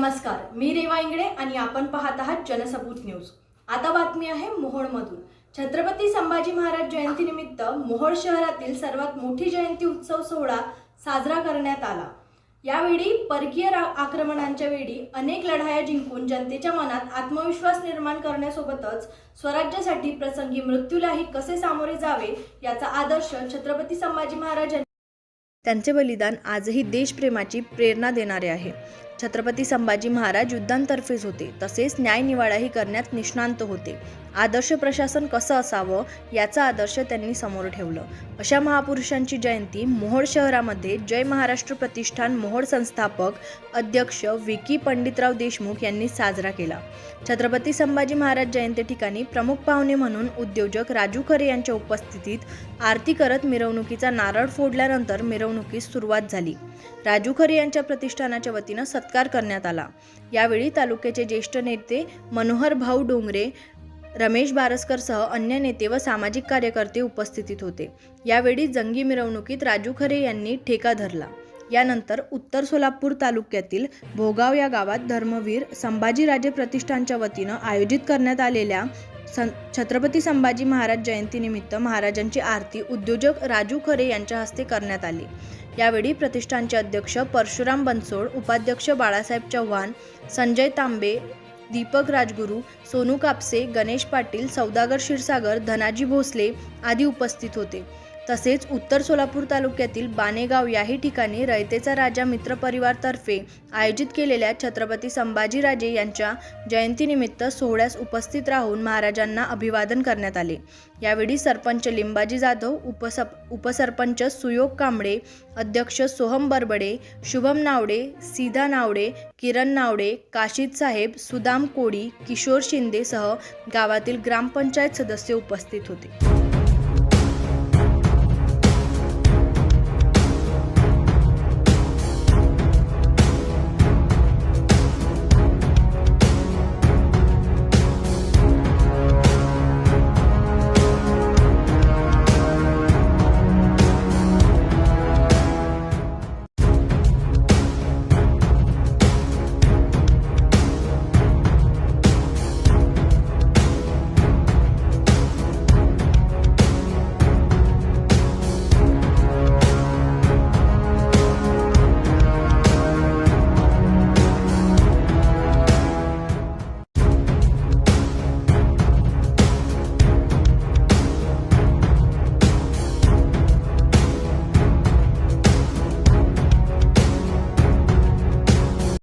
नमस्कार, मी रेवा इंगळे आणि आपण पाहत आहात जनसबूत न्यूज। आता बातमी आहे मोहोळमधून। छत्रपती संभाजी महाराज जयंतीनिमित्त मोहोळ शहरातील सर्वात मोठी जयंती उत्सव सोहळा साजरा करण्यात आला। यावेळी परकीय आक्रमणांच्या वेळी अनेक लढाया जिंकून जनतेच्या मनात आत्मविश्वास निर्माण करण्यासोबतच स्वराज्यासाठी प्रसंगी मृत्यूलाही कसे सामोरे जावे याचा आदर्श छत्रपती संभाजी महाराज त्यांचे बलिदान आजही देशप्रेमाची प्रेरणा देणारे आहे। छत्रपती संभाजी महाराज युद्धांतर्फेच होते, तसेच न्यायनिवाडाही करण्यात निष्णांत होते। आदर्श प्रशासन कसं असावं याचा आदर्श त्यांनी समोर ठेवलं। अशा महापुरुषांची जयंती मोहोळ शहरामध्ये जय महाराष्ट्र प्रतिष्ठान मोहोळ संस्थापक अध्यक्ष विकी पंडितराव देशमुख यांनी साजरा केला। छत्रपती संभाजी महाराज जयंती ठिकाणी प्रमुख पाहुणे म्हणून उद्योजक राजू खरे यांच्या उपस्थितीत आरती करत मिरवणुकीचा नारळ फोडल्यानंतर मिरवणुकीस सुरुवात झाली। राजू खरे यांच्या प्रतिष्ठानाच्या वतीनं सत्कार करण्यात आला। यावेळी तालुक्याचे ज्येष्ठ नेते मनोहर भाऊ डोंगरे, रमेश बारसकरसह अन्य नेते व सामाजिक कार्यकर्ते उपस्थित होते। यावेळी जंगी मिरवणुकीत राजू खरे यांनी ठेका धरला। यानंतर उत्तर सोलापूर तालुक्यातील भोगाव या गावात धर्मवीर संभाजीराजे प्रतिष्ठानच्या वतीनं आयोजित करण्यात आलेल्या छत्रपती संभाजी महाराज जयंतीनिमित्त महाराजांची आरती उद्योजक राजू खरे यांच्या हस्ते करण्यात आली। यावेळी प्रतिष्ठानचे अध्यक्ष परशुराम बनसोड, उपाध्यक्ष बाळासाहेब चव्हाण, संजय तांबे, दीपक राजगुरू, सोनू कापसे, गणेश पाटील, सौदागर क्षीरसागर, धनाजी भोसले आदी उपस्थित होते। तसेच उत्तर सोलापूर तालुक्यातील बानेगाव याही ठिकाणी रयतेचा राजा मित्र परिवारतर्फे आयोजित केलेल्या छत्रपती संभाजीराजे यांच्या जयंतीनिमित्त सोहळ्यास उपस्थित राहून महाराजांना अभिवादन करण्यात आले। यावेळी सरपंच लिंबाजी जाधव, उपसरपंच सुयोग कांबळे, अध्यक्ष सोहम बरबडे, शुभम नावडे, सीधा नावडे, किरण नावडे, काशीद साहेब, सुदाम कोडी, किशोर शिंदे सह गावातील ग्रामपंचायत सदस्य उपस्थित होते।